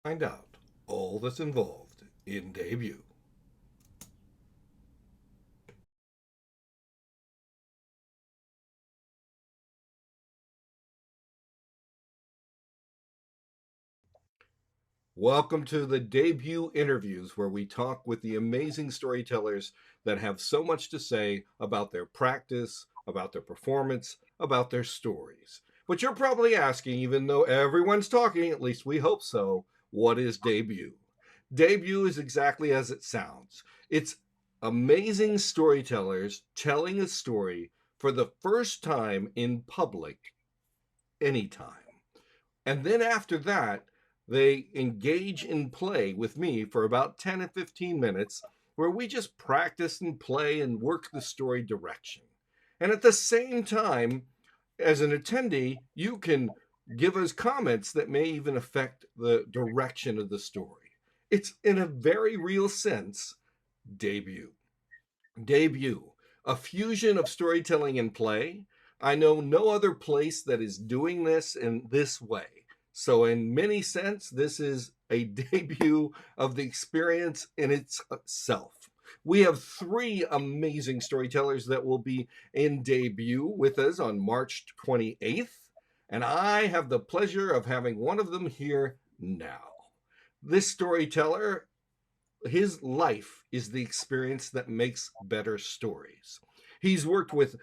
Find out all that's involved in debut. Welcome to the debut interviews where we talk with the amazing storytellers that have so much to say about their practice, about their performance, about their stories. But you're probably asking, even though everyone's talking, at least we hope so, what is debut? Debut is exactly as it sounds. It's amazing storytellers telling a story for the first time in public anytime. And then after that, they engage in play with me for about 10 and 15 minutes where we just practice and play and work the story direction. And at the same time, as an attendee, you can give us comments that may even affect the direction of the story. It's, in a very real sense, debut. Debut, a fusion of storytelling and play. I know no other place that is doing this in this way. So, in many sense, this is a debut of the experience in itself. We have three amazing storytellers that will be in debut with us on March 28th, and I have the pleasure of having one of them here now. This storyteller, his life is the experience that makes better stories. He's worked with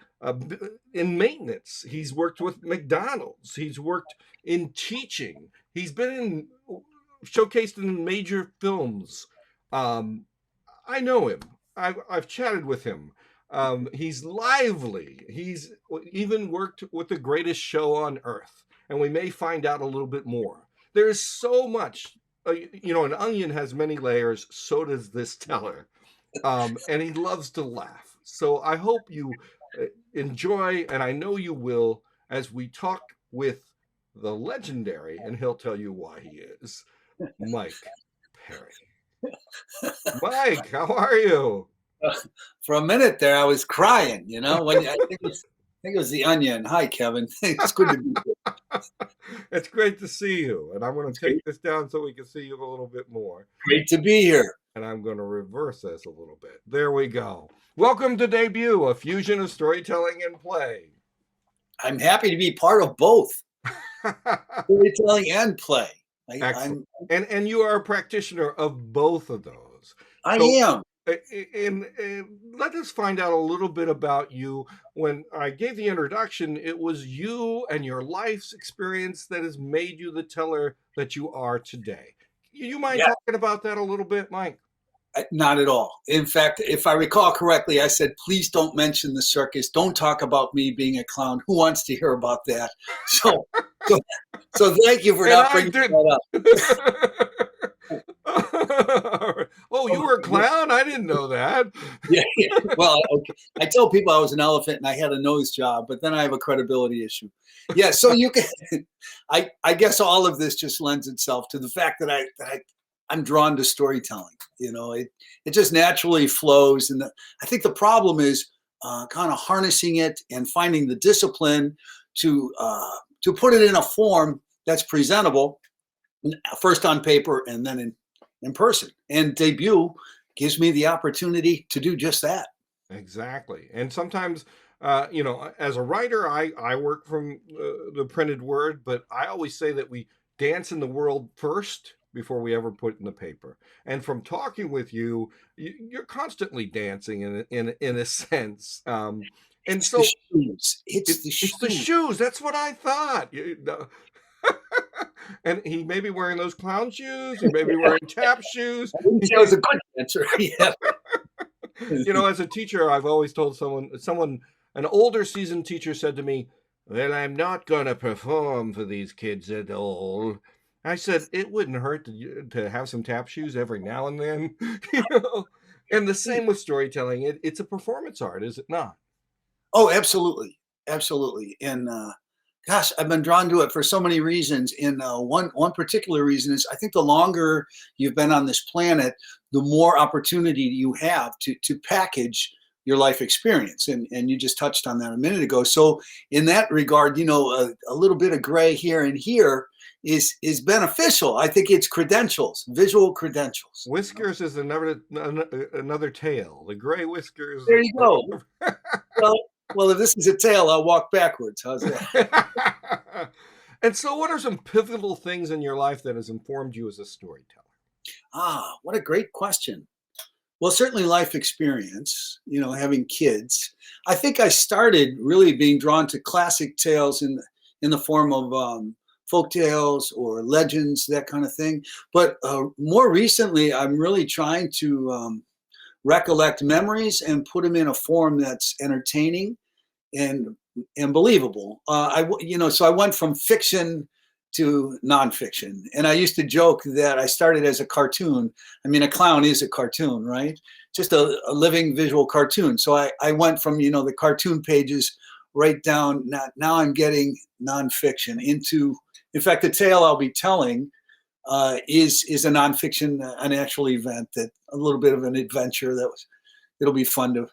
in maintenance. He's worked with McDonald's. He's worked in teaching. He's been in showcased in major films. Um, I know him. I've chatted with him. He's lively. He's even worked with the greatest show on earth, and we may find out a little bit more. There is so much. An onion has many layers. So does this teller, and he loves to laugh. So I hope you enjoy, and I know you will, as we talk with the legendary, and he'll tell you why he is, Mike Perry. Mike, how are you? For a minute there, I was crying. When I think it was the Onion. Hi, Kevin. It's good to be here. It's great to see you. And I'm going It's to take great, this down so we can see you a little bit more. great to be here. And I'm going to reverse this a little bit. There we go. Welcome to Debut, a fusion of storytelling and play. I'm happy to be part of both storytelling and play. I, Excellent. I'm And you are a practitioner of both of those. I So, am. let us find out a little bit about you. When I gave the introduction, it was you and your life's experience that has made you the teller that you are today. You mind Yeah, talking about that a little bit, Mike? not at all. In fact, if I recall correctly, I said, please don't mention the circus. Don't talk about me being a clown. Who wants to hear about that? So, so, so thank you for And not I bringing did. that Oh, you up. were a clown? I didn't know that. Yeah, yeah. Well, okay. I tell people I was an elephant and I had a nose job, but then I have a credibility issue. Yeah, so you can. I guess all of this just lends itself to the fact that I'm drawn to storytelling. It just naturally flows, and I think the problem is kind of harnessing it and finding the discipline to put it in a form that's presentable, first on paper and then in person. And debut gives me the opportunity to do just that. Exactly. And sometimes, as a writer, I work from the printed word, but I always say that we dance in the world first before we ever put it in the paper. And from talking with you, you're constantly dancing in a sense. And It's the so shoes. It's the it's the shoes. shoes. That's what I thought. And he may be wearing those clown shoes. He may be wearing tap shoes. I wouldn't say I was a good dancer. Yeah. As a teacher, I've always told an older seasoned teacher said to me, "Well, I'm not going to perform for these kids at all." I said, "It wouldn't hurt to have some tap shoes every now and then." you know? And the same with storytelling. It's a performance art, is it not? Oh, absolutely, absolutely. And gosh, I've been drawn to it for so many reasons. And one particular reason is I think the longer you've been on this planet, the more opportunity you have to package your life experience. And you just touched on that a minute ago. So in that regard, a little bit of gray here and here is beneficial. I think it's credentials, visual credentials. Whiskers is another tail. The gray whiskers. There you go. Well, if this is a tail, I'll walk backwards. How's that? And so, what are some pivotal things in your life that has informed you as a storyteller? What a great question. Well, certainly life experience, having kids. I think I started really being drawn to classic tales in the form of folk tales or legends, that kind of thing. But more recently, I'm really trying to recollect memories and put them in a form that's entertaining and believable. So I went from fiction to nonfiction, and I used to joke that I started as a cartoon. I mean, a clown is a cartoon, right? Just a living visual cartoon. So I went from the cartoon pages right down. Now I'm getting nonfiction into. In fact, the tale I'll be telling is a nonfiction, an actual event, that a little bit of an adventure it'll be fun to.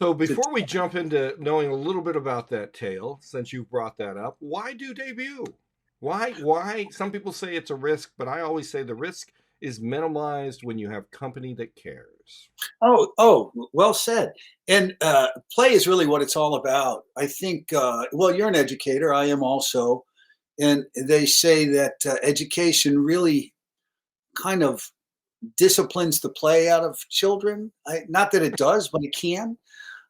So before we jump into knowing a little bit about that tale, since you brought that up, why do debut? Why? Some people say it's a risk, but I always say the risk is minimized when you have company that cares. Oh, well said. And play is really what it's all about. I think, well, you're an educator. I am also. And they say that education really kind of disciplines the play out of children. Not that it does, but it can.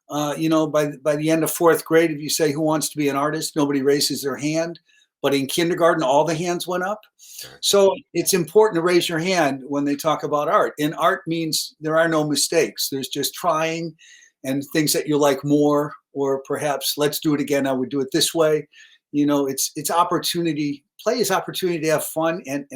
By the end of fourth grade, if you say, who wants to be an artist, nobody raises their hand. But in kindergarten, all the hands went up. So it's important to raise your hand when they talk about art. And art means there are no mistakes. There's just trying and things that you like more, or perhaps let's do it again. I would do it this way. It's opportunity. Play is opportunity to have fun and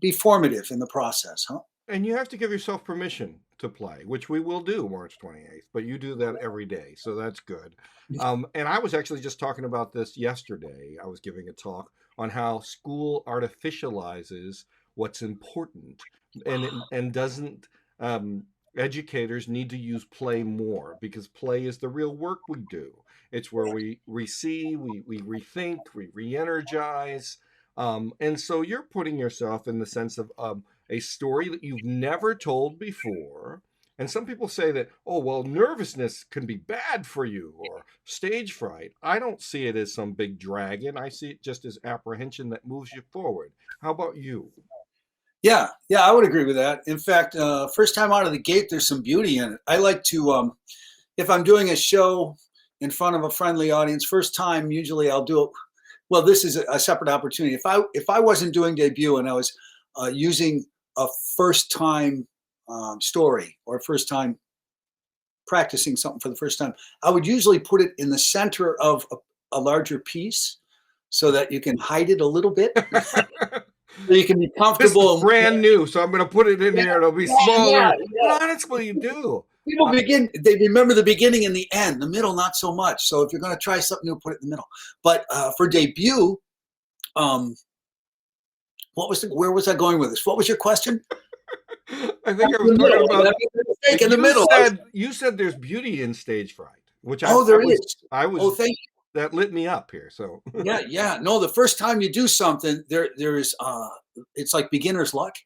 be formative in the process, huh? And you have to give yourself permission to play, which we will do March 28th, but you do that every day. So that's good. And I was actually just talking about this yesterday. I was giving a talk on how school artificializes what's important and doesn't, educators need to use play more, because play is the real work we do. It's where we receive, we rethink, we re-energize. And so you're putting yourself in the sense of a story that you've never told before. And some people say that, oh, well, nervousness can be bad for you, or stage fright. I don't see it as some big dragon. I see it just as apprehension that moves you forward. How about you? Yeah, I would agree with that. In fact, first time out of the gate, there's some beauty in it. I like to, if I'm doing a show in front of a friendly audience, first time, usually I'll do it. Well, this is a separate opportunity. If I wasn't doing debut and I was using a first time story, or first time practicing something for the first time, I would usually put it in the center of a larger piece so that you can hide it a little bit. So you can be comfortable. This is brand new, so I'm going to put it in here. It'll be smaller. But honestly, you do. People they remember the beginning and the end, the middle, not so much. So if you're going to try something new, put it in the middle. But for debut, where was I going with this? What was your question? I think I was talking about in the middle. You said there's beauty in stage fright, which there is. I was. Oh, thank you. That lit me up here. So yeah. No, the first time you do something, there is it's like beginner's luck.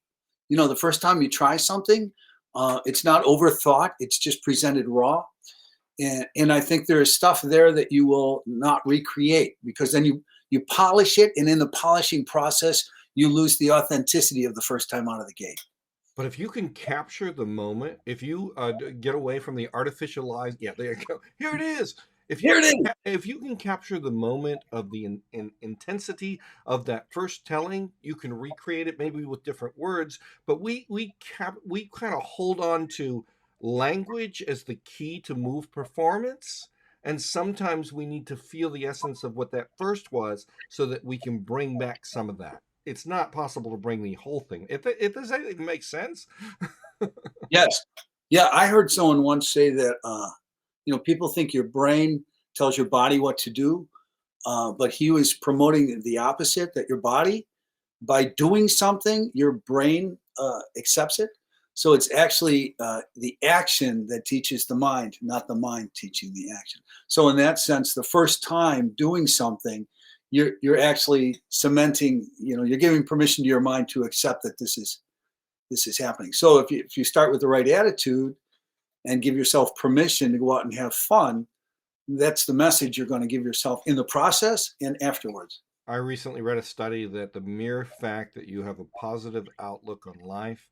The first time you try something, it's not overthought. It's just presented raw, and I think there is stuff there that you will not recreate, because then you polish it, and in the polishing process, you lose the authenticity of the first time out of the gate. But if you can capture the moment, if you get away from the artificialized, there you go. Here it is. If you can capture the moment of the intensity of that first telling, you can recreate it maybe with different words. But we kind of hold on to language as the key to move performance, and sometimes we need to feel the essence of what that first was so that we can bring back some of that. It's not possible to bring the whole thing. If does anything make sense? Yes. Yeah, I heard someone once say that people think your brain tells your body what to do, but he was promoting the opposite, that your body, by doing something, your brain accepts it. So it's actually the action that teaches the mind, not the mind teaching the action. So in that sense, the first time doing something, you're actually cementing, you're giving permission to your mind to accept that this is happening. So if you start with the right attitude and give yourself permission to go out and have fun, that's the message you're going to give yourself in the process and afterwards. I recently read a study that the mere fact that you have a positive outlook on life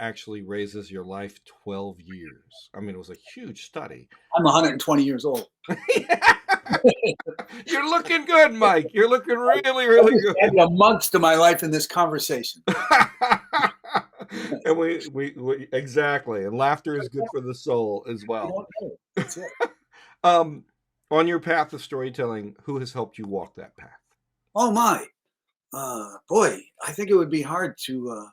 actually raises your life 12 years. I mean, it was a huge study. I'm 120 years old. You're looking good, Mike. You're looking really, really good. Added a month to my life in this conversation. And we exactly. And laughter is good for the soul as well. That's it. On your path of storytelling, who has helped you walk that path? Oh my, boy! I think it would be hard to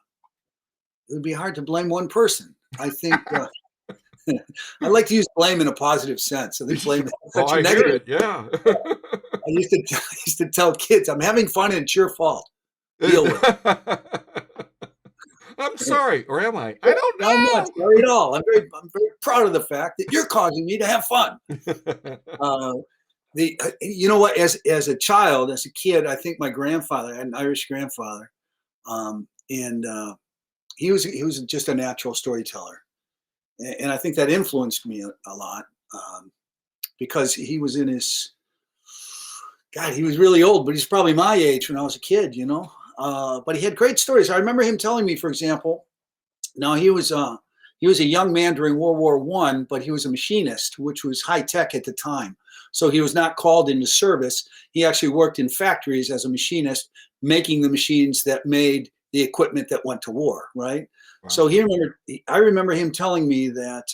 blame one person. I think I like to use blame in a positive sense. I think blame is such a negative. Yeah. I used to tell kids, "I'm having fun and it's your fault. Deal with it." I'm sorry, or am I? I don't know. I'm not sorry at all. I'm very proud of the fact that you're causing me to have fun. You know what? As a child, as a kid, I think my grandfather, I had an Irish grandfather, and he was just a natural storyteller, and I think that influenced me a lot because he was in his God. He was really old, but he's probably my age when I was a kid. But he had great stories. I remember him telling me, for example, now he was a young man during World War I, but he was a machinist, which was high tech at the time. So he was not called into service. He actually worked in factories as a machinist, making the machines that made the equipment that went to war, right? Wow. So I remember him telling me that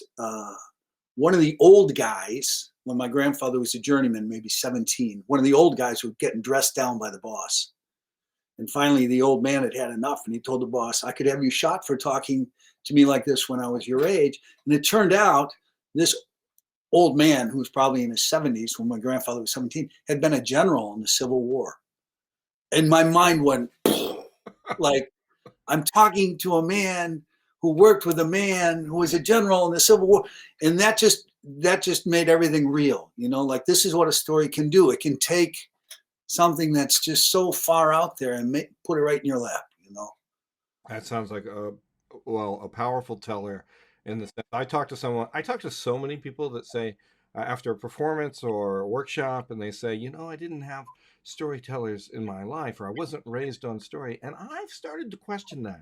one of the old guys, when my grandfather was a journeyman, maybe 17, one of the old guys was getting dressed down by the boss. And finally, the old man had had enough, and he told the boss, "I could have you shot for talking to me like this when I was your age." And it turned out this old man, who was probably in his 70s when my grandfather was 17, had been a general in the Civil War. And my mind went, like, I'm talking to a man who worked with a man who was a general in the Civil War. And that just made everything real. Like, this is what a story can do. It can take something that's just so far out there and put it right in your lap. That sounds like a powerful teller. In the sense, I talk to so many people that say after a performance or a workshop, and they say, I didn't have storytellers in my life, or I wasn't raised on story. And I've started to question that.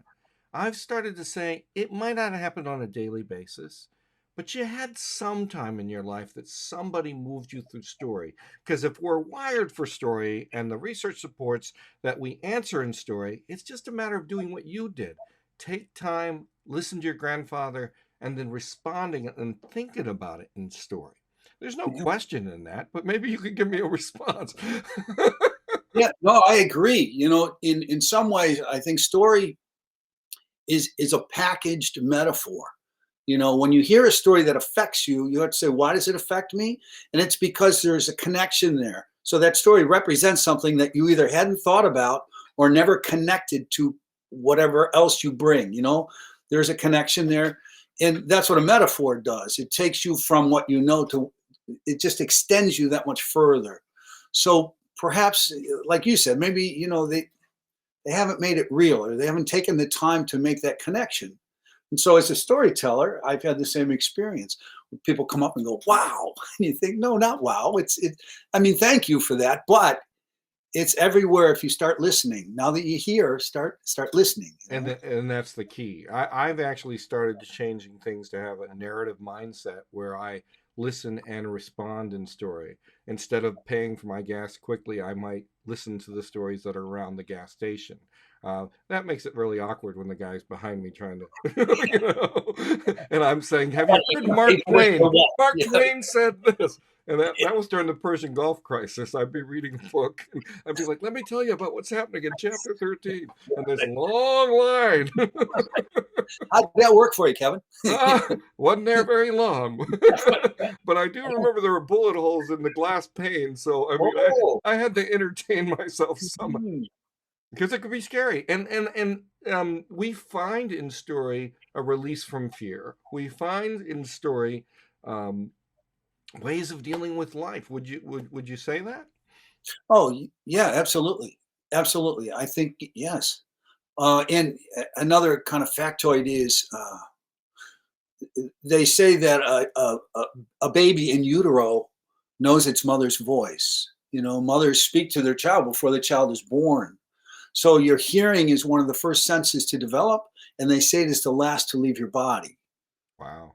I've started to say it might not have happened on a daily basis, but you had some time in your life that somebody moved you through story. Because if we're wired for story and the research supports that we answer in story, it's just a matter of doing what you did. Take time, listen to your grandfather, and then responding and thinking about it in story. There's no question in that, but maybe you could give me a response. Yeah, no, I agree. In some ways, I think story is a packaged metaphor. When you hear a story that affects you, you have to say, why does it affect me? And it's because there's a connection there. So that story represents something that you either hadn't thought about or never connected to whatever else you bring. There's a connection there. And that's what a metaphor does. It takes you from what you know to, it just extends you that much further. So perhaps, like you said, maybe, they haven't made it real, or they haven't taken the time to make that connection. And so as a storyteller, I've had the same experience. People come up and go, "Wow." And you think, no, not wow. Thank you for that. But it's everywhere if you start listening. Now that you hear, start listening. And that's the key. I've actually started changing things to have a narrative mindset where I listen and respond in story. Instead of paying for my gas quickly, I might listen to the stories that are around the gas station. That makes it really awkward when the guy's behind me trying to, and I'm saying, "Have you heard Mark Twain? Mark Twain said this." And that was during the Persian Gulf crisis. I'd be reading a book, and I'd be like, "Let me tell you about what's happening in chapter 13." And this long line. How did that work for you, Kevin? Wasn't there very long. But I do remember there were bullet holes in the glass pane. So, I had to entertain myself somehow. because it could be scary. And we find in story a release from fear. We find in story um, ways of dealing with life. Would you say that? Oh, yeah, absolutely. Absolutely. I think, yes. And another kind of factoid is they say that a baby in utero knows its mother's voice. You know, mothers speak to their child before the child is born. So your hearing is one of the first senses to develop, and they say it is the last to leave your body. Wow.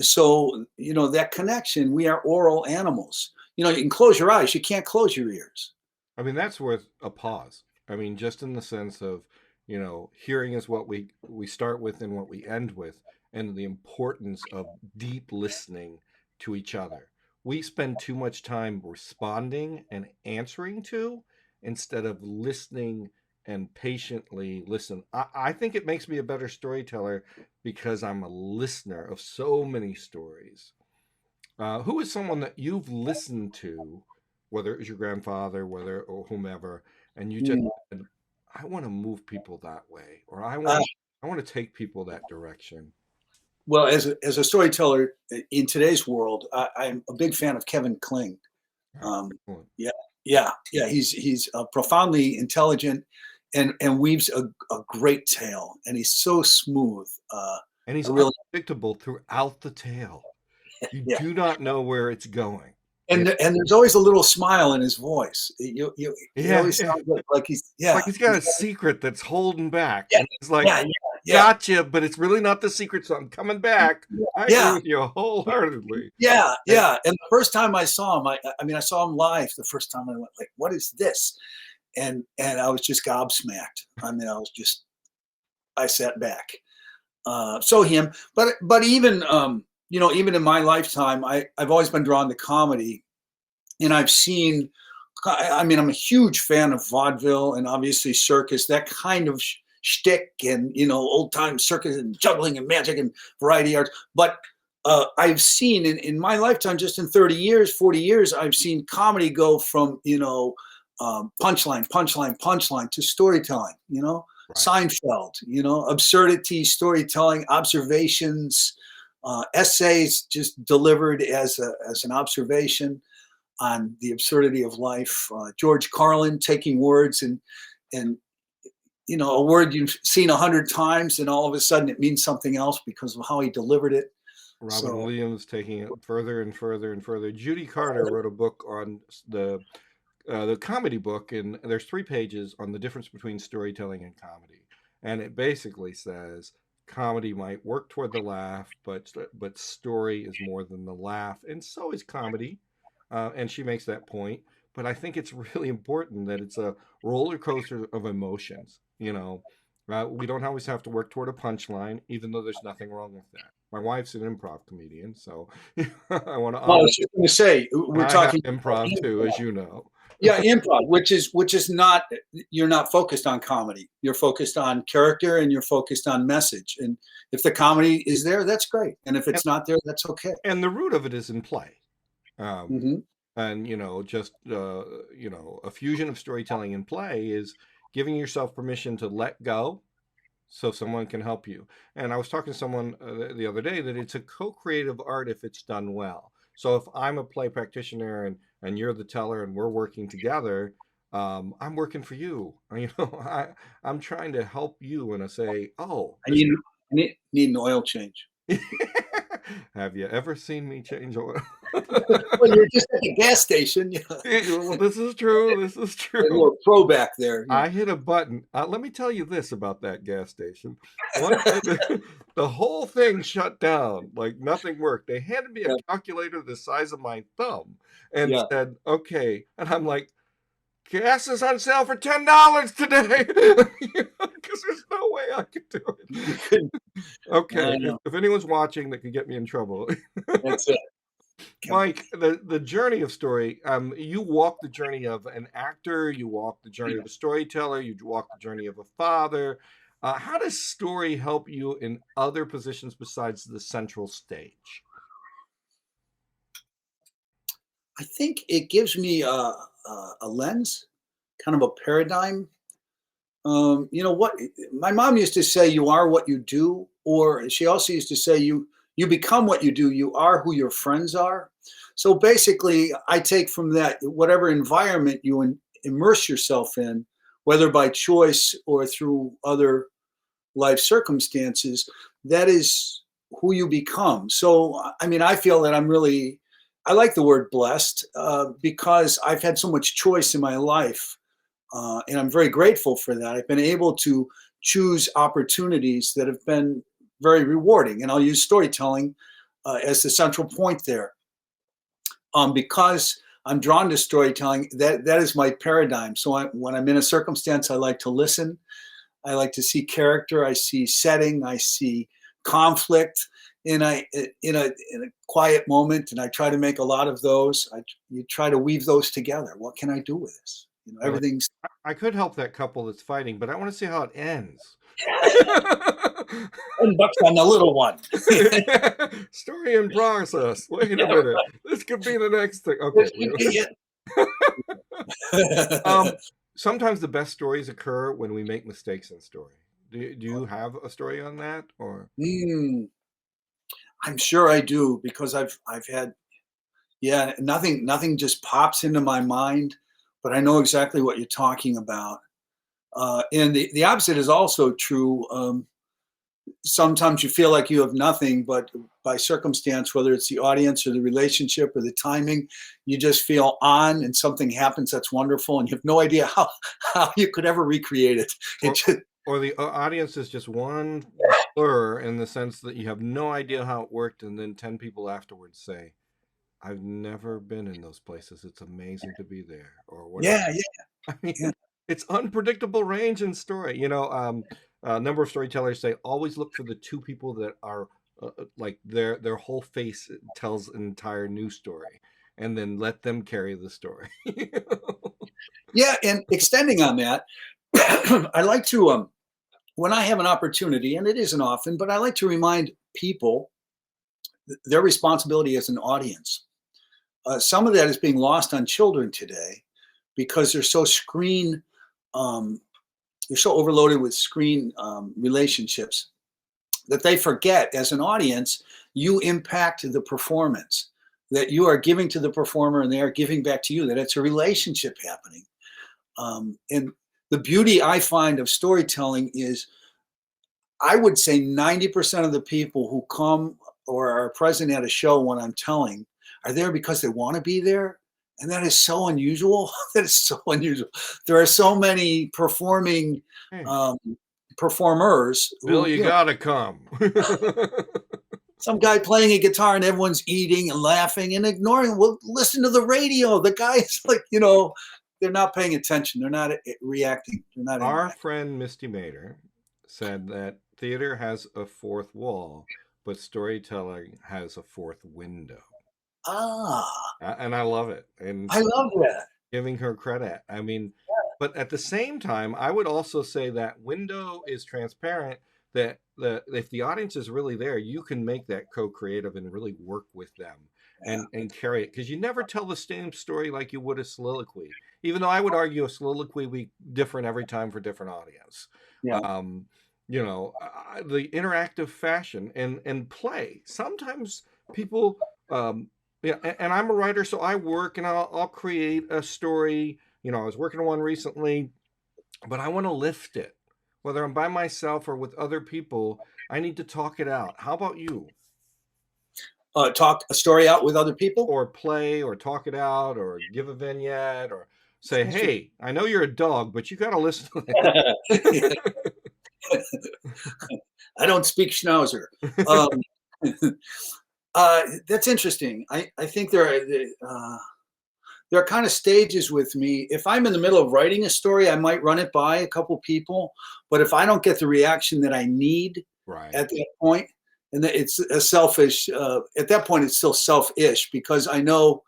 So, you know, that connection, we are oral animals. You know, you can close your eyes, you can't close your ears. I mean, that's worth a pause. I mean, just in the sense of, hearing is what we start with and what we end with, and the importance of deep listening to each other. We spend too much time responding and answering to instead of listening and patiently listen. I think it makes me a better storyteller because I'm a listener of so many stories. Who is someone that you've listened to, whether it was your grandfather, whether or whomever, and you just Mm. said, "I want to move people that way," or Uh, I want to take people that direction." well, as a storyteller in today's world, I'm a big fan of Kevin Kling. Oh, Um, excellent. yeah, yeah. He's profoundly intelligent and weaves a great tale, and he's so smooth. And he's I really, unpredictable throughout the tale. You yeah. do not know where it's going. Yeah, And there's always a little smile in his voice. It yeah, always yeah. sounds like he's, It's like yeah, he's got a secret that's holding back, yeah, and he's like, yeah, yeah, yeah, "Gotcha," but it's really not the secret, so I'm coming back. I agree yeah. with you wholeheartedly. Yeah, And yeah, and the first time I saw him, I mean, I saw him live the first time. I went like, "What is this?" And I was just gobsmacked. I mean, I sat back. So him, but even, you know, even in my lifetime, I've always been drawn to comedy, and I've seen. I mean, I'm a huge fan of vaudeville and obviously circus, that kind of shtick, and you know, old time circus and juggling and magic and variety arts. But I've seen in my lifetime, just in 30 years, 40 years, I've seen comedy go from, you know, punchline, punchline, punchline to storytelling. You know, right. Seinfeld. You know, absurdity, storytelling, observations, essays just delivered as an observation on the absurdity of life. George Carlin taking words and you know, a word you've seen 100 times, and all of a sudden it means something else because of how he delivered it. Robin So Williams taking it further and further and further. Judy Carter wrote a book on the comedy book, and there's 3 pages on the difference between storytelling and comedy, and it basically says comedy might work toward the laugh, but story is more than the laugh, and so is comedy. And she makes that point. But I think it's really important that it's a roller coaster of emotions. We don't always have to work toward a punchline, even though there's nothing wrong with that. My wife's an improv comedian, so I want to well, I honor. was just going to say And we're I have talking about improv too, improv. as you know. Yeah, improv, which is not, you're not focused on comedy. You're focused on character and you're focused on message. And if the comedy is there, that's great. And if And, it's not there, that's okay. and the root of it is in play. Um, Hmm. and just a fusion of storytelling and play is giving yourself permission to let go so someone can help you. And I was talking to someone the other day that it's a co-creative art if it's done well. So if I'm a play practitioner and you're the teller and we're working together, I'm working for you. I'm trying to help you, and I say, oh, I this. need an oil change. Have you ever seen me change oil? Well, you're just at the gas station. Yeah. Well, this is true. This is A true. little throwback there. Yeah. I hit a button. Let me tell you this about that gas station. One day, the whole thing shut down. Like nothing worked. They handed me a Yeah. calculator the size of my thumb and Yeah. said, "Okay." And I'm like, "Gas is on sale for $10 today," because there's no way I could do You it. couldn't. Okay, I if, know. if anyone's watching that could get me in trouble, That's it. Mike, the journey of story, you walk the journey of an actor, you walk the journey of a storyteller, you walk the journey of a father. How does story help you in other positions besides the central stage? I think it gives me a lens, kind of a paradigm. You know what? My mom used to say, "You are what you do," or she also used to say, "You become what you do. You are who your friends are." So basically, I take from that whatever environment you immerse yourself in, whether by choice or through other life circumstances, that is who you become. So, I mean, I feel that I like the word blessed because I've had so much choice in my life. And I'm very grateful for that. I've been able to choose opportunities that have been very rewarding. And I'll use storytelling as the central point there. Because I'm drawn to storytelling, that is my paradigm. So when I'm in a circumstance, I like to listen. I like to see character. I see setting. I see conflict. And in a quiet moment, and I try to make a lot of those. You try to weave those together. What can I do with this? You know, Like, everything's I could help that couple that's fighting, but I want to see how it ends. $10 on the little one. Story in process. Wait a Yeah, minute. This could be the next thing. Okay. this could be Um, it. sometimes the best stories occur when we make mistakes in story. Do you have a story on that, or? Mm, I'm sure I do because I've had yeah, nothing just pops into my mind, but I know exactly what you're talking about. And the opposite is also true. Sometimes you feel like you have nothing, but by circumstance, whether it's the audience or the relationship or the timing, you just feel on, and something happens that's wonderful, and you have no idea how you could ever recreate it. It or just or the audience is just one blur in the sense that you have no idea how it worked, and then 10 people afterwards say, I've never been in those places, it's amazing to be there, or whatever. yeah, yeah, I yeah. mean, it's unpredictable range in story. A number of storytellers say always look for the two people that are like their whole face tells an entire new story, and then let them carry the story. Yeah, and extending on that, I like to when I have an opportunity, and it isn't often, but I like to remind people their responsibility as an audience. Some of that is being lost on children today because um, they're so overloaded with screen relationships that they forget as an audience you impact the performance, that you are giving to the performer and they are giving back to you, that it's a relationship happening. And the beauty I find of storytelling is I would say 90% of the people who come or are present at a show when I'm telling are there because they want to be there. And that is so unusual. That is so unusual. There are so many performing Hey, um, performers Bill, who, you gotta come. some guy playing a guitar and everyone's eating and laughing and ignoring. Well, listen to the radio. The guy is like, they're not paying attention. They're not reacting. They're not Our interacting. friend Misty Mater said that theater has a fourth wall, but storytelling has a fourth window. Ah, And I love it. And I love that. giving her credit. I mean, but at the same time, I would also say that window is transparent. That if the audience is really there, you can make that co-creative and really work with them Yeah. and carry it, because you never tell the same story like you would a soliloquy. Even though I would argue a soliloquy be different every time for different audience. Yeah. Um, the interactive fashion and play. Sometimes people yeah, and I'm a writer, so I work and I'll create a story. I was working on one recently, but I want to lift it. Whether I'm by myself or with other people, I need to talk it out. How about you? Talk a story out with other people. Or play or talk it out or give a vignette or say, That's interesting. hey, I know you're a dog, but you got to listen to I don't speak Schnauzer. this. Um, that's interesting. I think there are kind of stages with me. If I'm in the middle of writing a story, I might run it by a couple people. But if I don't get the reaction that I need Right. at that point, and it's a selfish, at that point, it's still selfish because I know,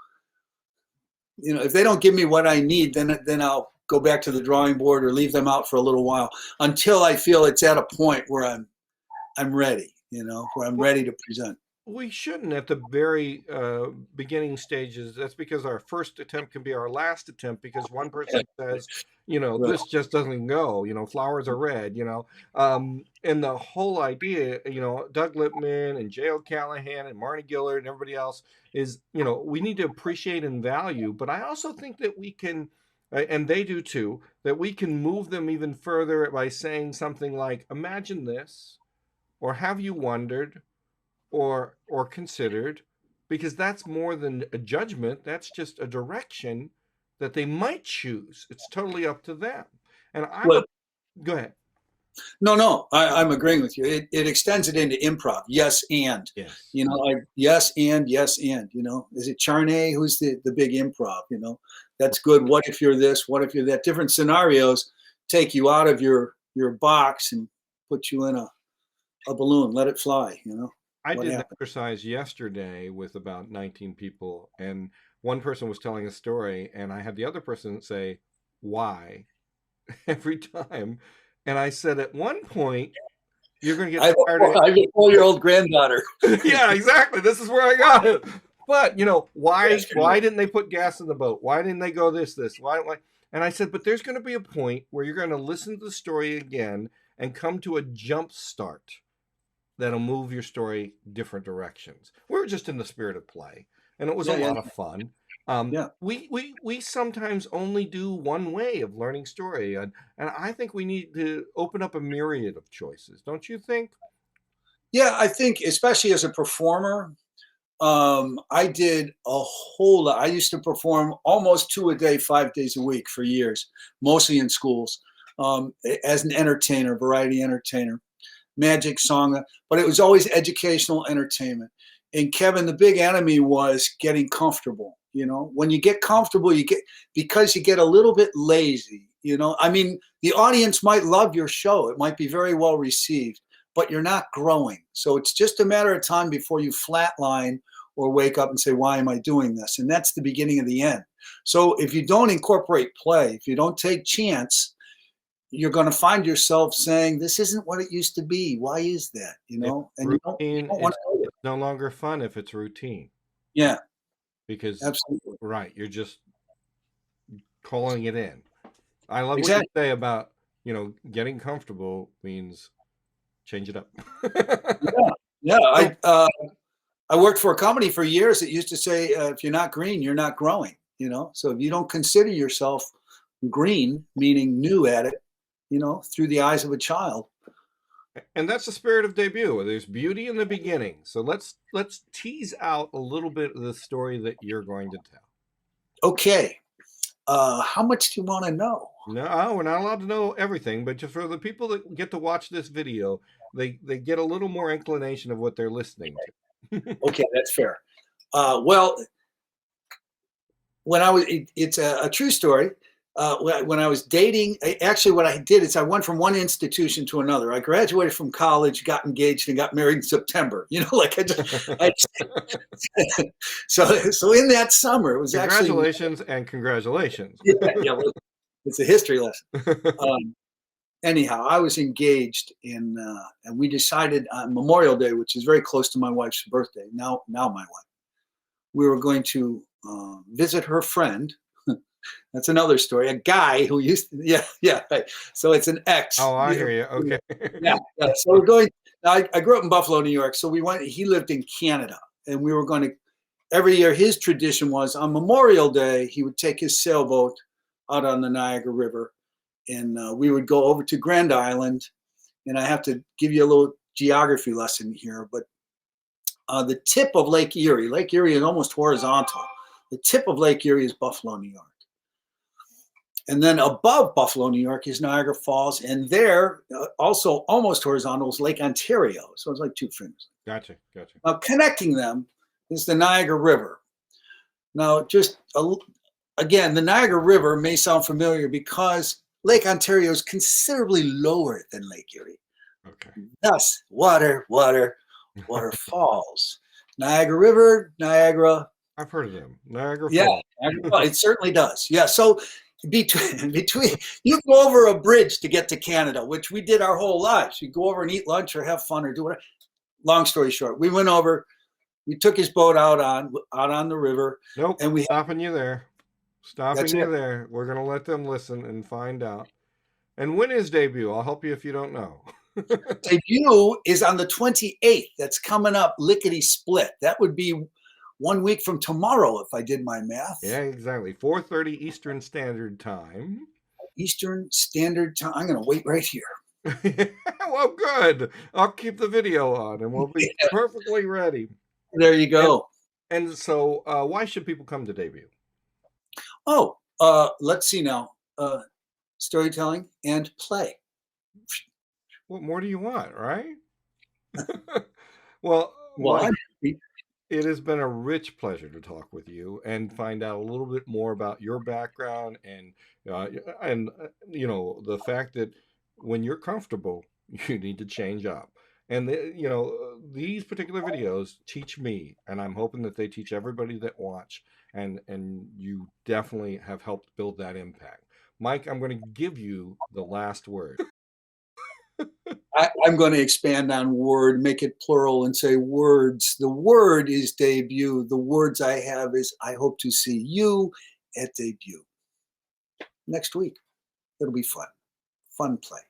if they don't give me what I need, then I'll go back to the drawing board or leave them out for a little while until I feel it's at a point where I'm ready, where I'm Well, ready to present. we shouldn't at the very beginning stages. That's because our first attempt can be our last attempt, because one person says, Right. this just doesn't go, flowers are red, and the whole idea, Doug Lipman and Jay O'Callahan and Marty Gillard and everybody else is, we need to appreciate and value. But I also think that we can, and they do too, that we can move them even further by saying something like, imagine this, or have you wondered, or considered, because that's more than a judgment. That's just a direction that they might choose. It's totally up to them. And Well, go ahead. no, I'm agreeing with you. It extends it into improv. Yes, and Yes. like yes, and is it Charney who's the big improv? That's good. What if you're this? What if you're that? Different scenarios take you out of your box and put you in a balloon. Let it fly. I What did an happened? exercise yesterday with about 19 people, and one person was telling a story, and I had the other person say, why, every time. And I said, at one point, you're going to I get tired of have a 4-year-old granddaughter. yeah, exactly. This is where I got it. But why Yes, didn't they put gas in the boat? Why didn't they go this? Why? And I said, but there's going to be a point where you're going to listen to the story again and come to a jump start that'll move your story different directions. We were just in the spirit of play, and it was a yeah, lot of fun. yeah. We sometimes only do one way of learning story, and I think we need to open up a myriad of choices. Don't you think? Yeah, I think especially as a performer, I did a whole lot. I used to perform almost 2 a day, 5 days a week for years, mostly in schools, as an entertainer, variety entertainer, magic song, but it was always educational entertainment. And Kevin, the big enemy was getting comfortable. When you get comfortable, because you get a little bit lazy. I mean, the audience might love your show. It might be very well received, but you're not growing. So it's just a matter of time before you flatline or wake up and say, why am I doing this? And that's the beginning of the end. So if you don't incorporate play, if you don't take chance, you're going to find yourself saying, this isn't what it used to be. Why is that? If And you routine don't want is, to go there. it's no longer fun if it's routine, Yeah, because absolutely. right, you're just calling it in. I love what you Exactly. say about, getting comfortable means change it up. Yeah. Yeah. So, I worked for a company for years that used to say, if you're not green, you're not growing. So if you don't consider yourself green, meaning new at it, through the eyes of a child. and that's the spirit of debut. There's beauty in the beginning. So let's tease out a little bit of the story that you're going to tell. Okay. How much do you want to know? No, we're not allowed to know everything, but just for the people that get to watch this video, they get a little more inclination of what they're listening to. Okay, that's fair. Well, when I was, it's a true story. When I was dating, actually, what I did is I went from one institution to another. I graduated from college, got engaged, and got married in September. Like so in that summer, it was actually Congratulations and congratulations. yeah, well, it's a history lesson. Anyhow, I was engaged and we decided on Memorial Day, which is very close to my wife's birthday. Now my wife, we were going to visit her friend. That's another story. A guy who used to, yeah. Right. So it's an ex. Oh, I hear you. Okay. Yeah. So we're going. I grew up in Buffalo, New York. So we went. He lived in Canada, and we were going to. Every year, his tradition was on Memorial Day, he would take his sailboat out on the Niagara River, and we would go over to Grand Island. And I have to give you a little geography lesson here, but the tip of Lake Erie. Lake Erie is almost horizontal. The tip of Lake Erie is Buffalo, New York. And then above Buffalo, New York is Niagara Falls. And there, also almost horizontal, is Lake Ontario. So it's like two fingers. Gotcha. Now, connecting them is the Niagara River. Now, again, the Niagara River may sound familiar because Lake Ontario is considerably lower than Lake Erie. Okay. Thus, water falls. Niagara River, Niagara. I've heard of them. Niagara Yeah, Falls. it certainly does. Yeah, so between you go over a bridge to get to Canada, which we did our whole lives. You go over and eat lunch or have fun or do whatever. Long story short, we went over. we took his boat out on the river, Nope, and we stopping you there. that's Stopping you it. there. We're going to let them listen and find out. And when is debut? I'll help you if you don't know. Debut is on the 28th. That's coming up lickety split. That would be 1 week from tomorrow if I did my math. Yeah, exactly. 4:30 Eastern Standard Time. Eastern Standard Time. I'm going to wait right here. Well, good. I'll keep the video on and we'll be Yeah, perfectly ready. there you And go. and so why should people come to debut? Oh, let's see now. Storytelling and play. What more do you want, right? Well, Well, Mike, I'm it has been a rich pleasure to talk with you and find out a little bit more about your background and the fact that when you're comfortable, you need to change up. And these particular videos teach me, and I'm hoping that they teach everybody that watch. And you definitely have helped build that impact. Mike, I'm going to give you the last word. I'm going to expand on word, make it plural, and say words. The word is debut. The words I have is I hope to see you at debut next week. It'll be fun. Fun play.